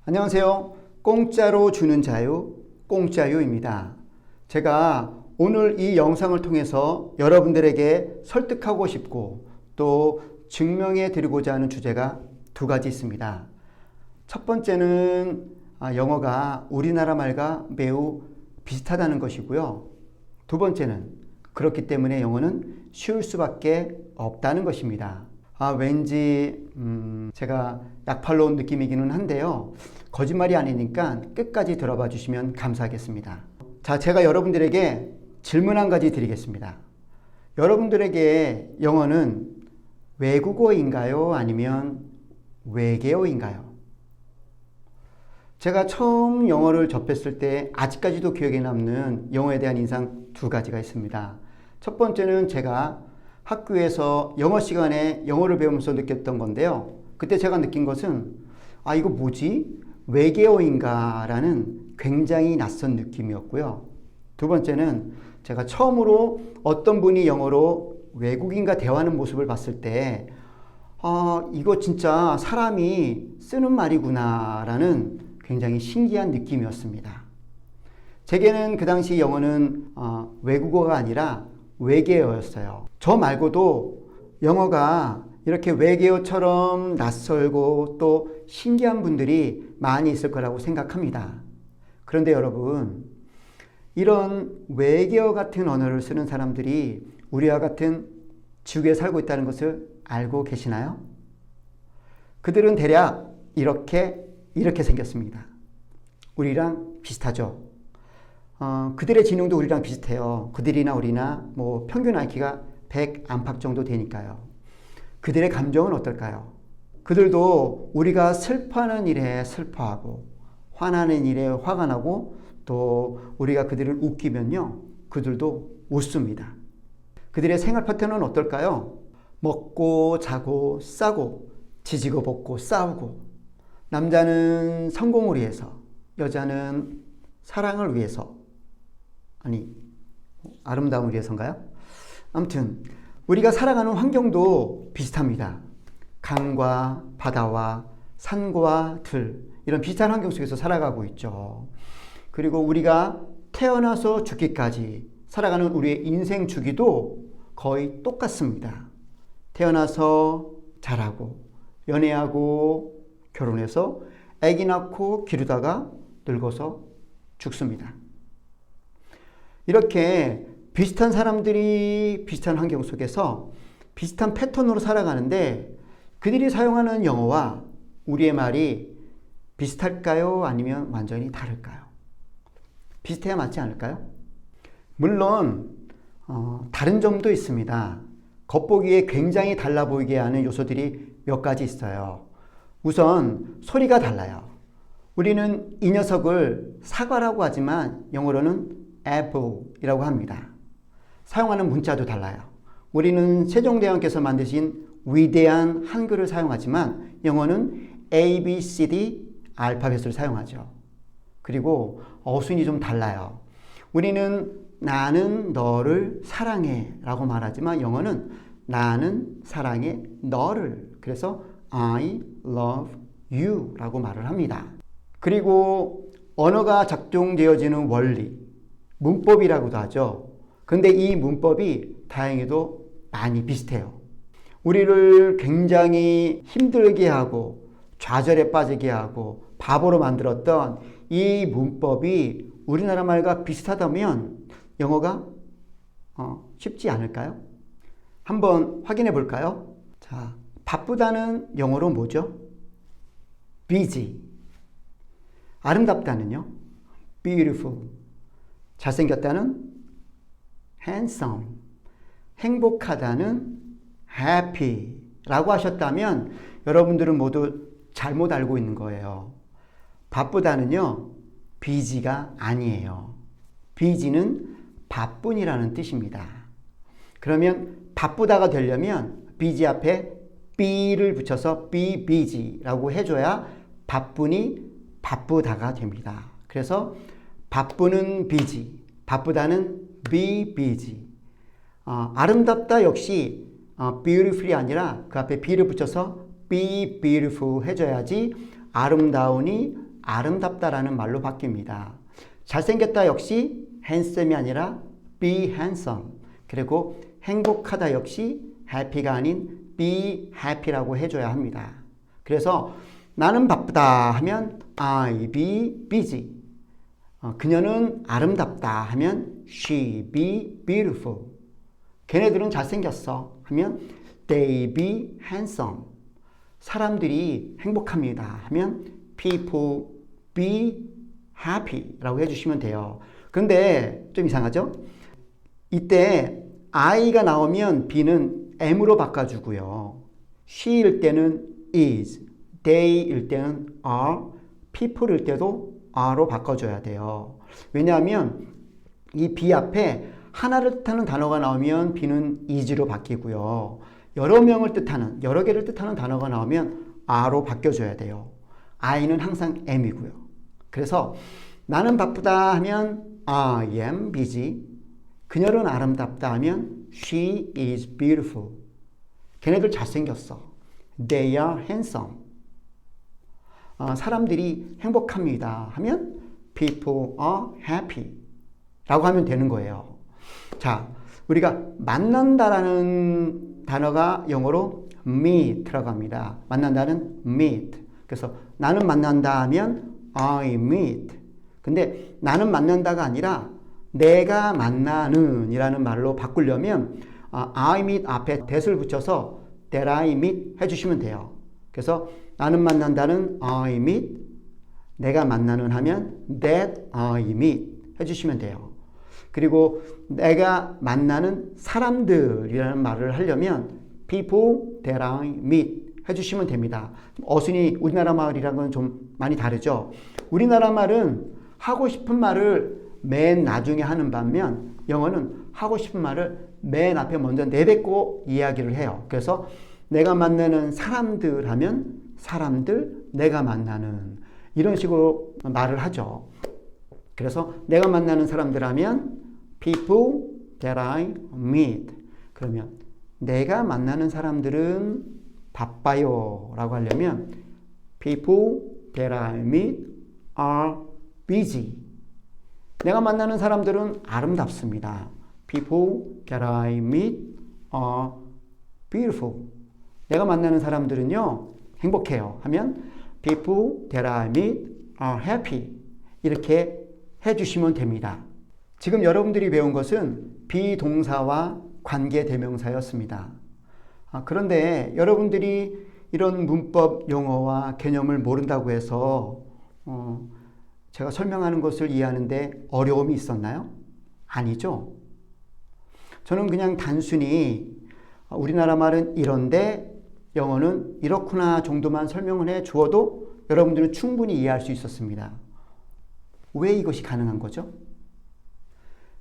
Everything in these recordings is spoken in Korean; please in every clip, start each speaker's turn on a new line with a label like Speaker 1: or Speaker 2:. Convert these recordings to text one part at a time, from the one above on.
Speaker 1: 안녕하세요. 공짜로 주는 자유, 공짜유입니다. 제가 오늘 이 영상을 통해서 여러분들에게 설득하고 싶고 또 증명해 드리고자 하는 주제가 두 가지 있습니다. 첫 번째는 영어가 우리나라 말과 매우 비슷하다는 것이고요. 두 번째는 그렇기 때문에 영어는 쉬울 수밖에 없다는 것입니다. 왠지 제가 약팔로 온 느낌이기는 한데요. 거짓말이 아니니까 끝까지 들어봐 주시면 감사하겠습니다. 자, 제가 여러분들에게 질문 한 가지 드리겠습니다. 여러분들에게 영어는 외국어인가요? 아니면 외계어인가요? 제가 처음 영어를 접했을 때 아직까지도 기억에 남는 영어에 대한 인상 두 가지가 있습니다. 첫 번째는 제가 학교에서 영어 시간에 영어를 배우면서 느꼈던 건데요. 그때 제가 느낀 것은 이거 뭐지? 외계어인가? 라는 굉장히 낯선 느낌이었고요. 두 번째는 제가 처음으로 어떤 분이 영어로 외국인과 대화하는 모습을 봤을 때 이거 진짜 사람이 쓰는 말이구나 라는 굉장히 신기한 느낌이었습니다. 제게는 그 당시 영어는 외국어가 아니라 외계어였어요. 저 말고도 영어가 이렇게 외계어처럼 낯설고 또 신기한 분들이 많이 있을 거라고 생각합니다. 그런데 여러분, 이런 외계어 같은 언어를 쓰는 사람들이 우리와 같은 지구에 살고 있다는 것을 알고 계시나요? 그들은 대략 이렇게 생겼습니다. 우리랑 비슷하죠. 그들의 지능도 우리랑 비슷해요. 그들이나 우리나 평균 IQ가 100 안팎 정도 되니까요. 그들의 감정은 어떨까요? 그들도 우리가 슬퍼하는 일에 슬퍼하고 화나는 일에 화가 나고 또 우리가 그들을 웃기면요, 그들도 웃습니다. 그들의 생활 패턴은 어떨까요? 먹고 자고 싸고 지지고 볶고 싸우고, 남자는 성공을 위해서, 여자는 사랑을 위해서, 아름다움을 위해서인가요? 아무튼 우리가 살아가는 환경도 비슷합니다. 강과 바다와 산과 들, 이런 비슷한 환경 속에서 살아가고 있죠. 그리고 우리가 태어나서 죽기까지 살아가는 우리의 인생 주기도 거의 똑같습니다. 태어나서 자라고 연애하고 결혼해서 아기 낳고 기르다가 늙어서 죽습니다. 이렇게 비슷한 사람들이 비슷한 환경 속에서 비슷한 패턴으로 살아가는데, 그들이 사용하는 영어와 우리의 말이 비슷할까요? 아니면 완전히 다를까요? 비슷해야 맞지 않을까요? 물론 다른 점도 있습니다. 겉보기에 굉장히 달라 보이게 하는 요소들이 몇 가지 있어요. 우선 소리가 달라요. 우리는 이 녀석을 사과라고 하지만 영어로는 apple이라고 합니다. 사용하는 문자도 달라요. 우리는 세종대왕께서 만드신 위대한 한글을 사용하지만 영어는 A, B, C, D 알파벳을 사용하죠. 그리고 어순이 좀 달라요. 우리는 나는 너를 사랑해 라고 말하지만 영어는 나는 사랑해 너를, 그래서 I love you 라고 말을 합니다. 그리고 언어가 작동되어지는 원리, 문법이라고도 하죠. 근데 이 문법이 다행히도 많이 비슷해요. 우리를 굉장히 힘들게 하고 좌절에 빠지게 하고 바보로 만들었던 이 문법이 우리나라 말과 비슷하다면 영어가 쉽지 않을까요? 한번 확인해 볼까요? 자, 바쁘다는 영어로 뭐죠? busy. 아름답다는요? beautiful. 잘생겼다는 handsome. 행복하다는 happy 라고 하셨다면 여러분들은 모두 잘못 알고 있는 거예요. 바쁘다는요, busy가 아니에요. busy는 바쁜이라는 뜻입니다. 그러면 바쁘다가 되려면 busy 앞에 be를 붙여서 be busy 라고 해줘야 바쁘니 바쁘다가 됩니다. 그래서 바쁘는 busy, 바쁘다는 be busy. 아름답다 역시 beautiful이 아니라 그 앞에 be를 붙여서 be beautiful 해줘야지 아름다우니 아름답다라는 말로 바뀝니다. 잘생겼다 역시 handsome이 아니라 be handsome. 그리고 행복하다 역시 happy가 아닌 be happy라고 해줘야 합니다. 그래서 나는 바쁘다 하면 I be busy. 그녀는 아름답다 하면 she be beautiful. 걔네들은 잘생겼어 하면 they be handsome. 사람들이 행복합니다 하면 people be happy 라고 해주시면 돼요. 그런데 좀 이상하죠? 이때 I가 나오면 be는 am으로 바꿔주고요. she일 때는 is, they일 때는 are, people일 때도 are로 바꿔줘야 돼요. 왜냐하면 이 be 앞에 하나를 뜻하는 단어가 나오면 be는 is로 바뀌고요. 여러 명을 뜻하는, 여러 개를 뜻하는 단어가 나오면 are로 바뀌어줘야 돼요. I는 항상 am이고요. 그래서 나는 바쁘다 하면 I am busy. 그녀는 아름답다 하면 she is beautiful. 걔네들 잘생겼어. They are handsome. 사람들이 행복합니다 하면 people are happy 라고 하면 되는 거예요. 자, 우리가 만난다라는 단어가 영어로 meet라고 합니다. 만난다는 meet. 그래서 나는 만난다 하면 I meet. 근데 나는 만난다가 아니라 내가 만나는 이라는 말로 바꾸려면 I meet 앞에 that을 붙여서 that I meet 해주시면 돼요. 그래서 나는 만난다는 I meet, 내가 만나는 하면 that I meet 해주시면 돼요. 그리고 내가 만나는 사람들이라는 말을 하려면 people that I meet 해주시면 됩니다. 어순이 우리나라 말이랑은 좀 많이 다르죠. 우리나라 말은 하고 싶은 말을 맨 나중에 하는 반면 영어는 하고 싶은 말을 맨 앞에 먼저 내뱉고 이야기를 해요. 그래서 내가 만나는 사람들 하면 사람들, 내가 만나는 이런 식으로 말을 하죠. 그래서 내가 만나는 사람들 하면 people that I meet. 그러면 내가 만나는 사람들은 바빠요 라고 하려면 people that I meet are busy. 내가 만나는 사람들은 아름답습니다. People that I meet are beautiful. 내가 만나는 사람들은요 행복해요 하면 people that I meet are happy. 이렇게 해주시면 됩니다. 지금 여러분들이 배운 것은 비동사와 관계대명사였습니다. 그런데 여러분들이 이런 문법 용어와 개념을 모른다고 해서 제가 설명하는 것을 이해하는데 어려움이 있었나요? 아니죠. 저는 그냥 단순히 우리나라 말은 이런데 영어는 이렇구나 정도만 설명을 해 주어도 여러분들은 충분히 이해할 수 있었습니다. 왜 이것이 가능한 거죠?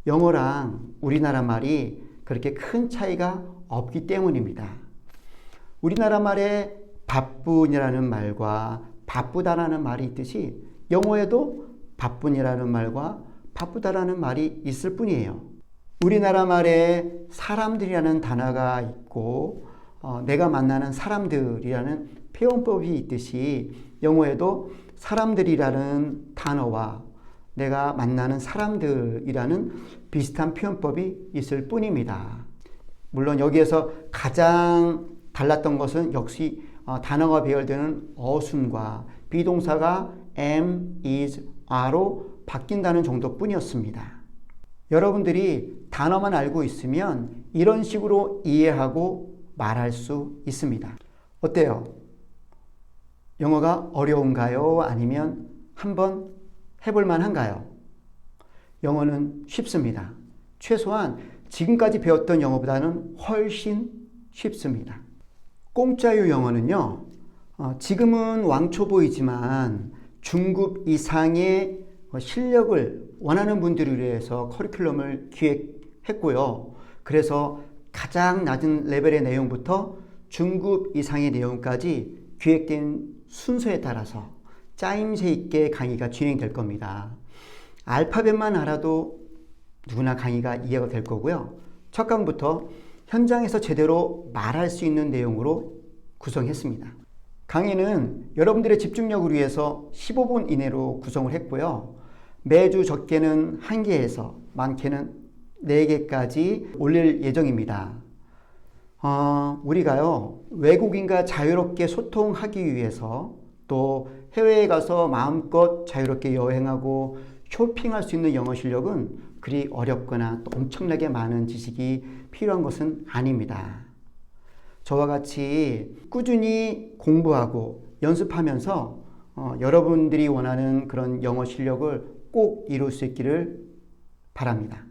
Speaker 1: 영어랑 우리나라 말이 그렇게 큰 차이가 없기 때문입니다. 우리나라 말에 바쁜이라는 말과 바쁘다라는 말이 있듯이 영어에도 바쁜이라는 말과 바쁘다라는 말이 있을 뿐이에요. 우리나라 말에 사람들이라는 단어가 있고 내가 만나는 사람들이라는 표현법이 있듯이 영어에도 사람들이라는 단어와 내가 만나는 사람들이라는 비슷한 표현법이 있을 뿐입니다. 물론 여기에서 가장 달랐던 것은 역시 단어가 배열되는 어순과 비동사가 am, is, are로 바뀐다는 정도뿐이었습니다. 여러분들이 단어만 알고 있으면 이런 식으로 이해하고 말할 수 있습니다. 어때요? 영어가 어려운가요? 아니면 한번 해볼 만한가요? 영어는 쉽습니다. 최소한 지금까지 배웠던 영어보다는 훨씬 쉽습니다. 공짜요 영어는요, 지금은 왕초보이지만 중급 이상의 실력을 원하는 분들을 위해서 커리큘럼을 기획했고요. 그래서 가장 낮은 레벨의 내용부터 중급 이상의 내용까지 기획된 순서에 따라서 짜임새 있게 강의가 진행될 겁니다. 알파벳만 알아도 누구나 강의가 이해가 될 거고요. 첫 강부터 현장에서 제대로 말할 수 있는 내용으로 구성했습니다. 강의는 여러분들의 집중력을 위해서 15분 이내로 구성을 했고요. 매주 적게는 1개에서 많게는 4개까지 올릴 예정입니다. 우리가요, 외국인과 자유롭게 소통하기 위해서 또 해외에 가서 마음껏 자유롭게 여행하고 쇼핑할 수 있는 영어 실력은 그리 어렵거나 또 엄청나게 많은 지식이 필요한 것은 아닙니다. 저와 같이 꾸준히 공부하고 연습하면서 여러분들이 원하는 그런 영어 실력을 꼭 이룰 수 있기를 바랍니다.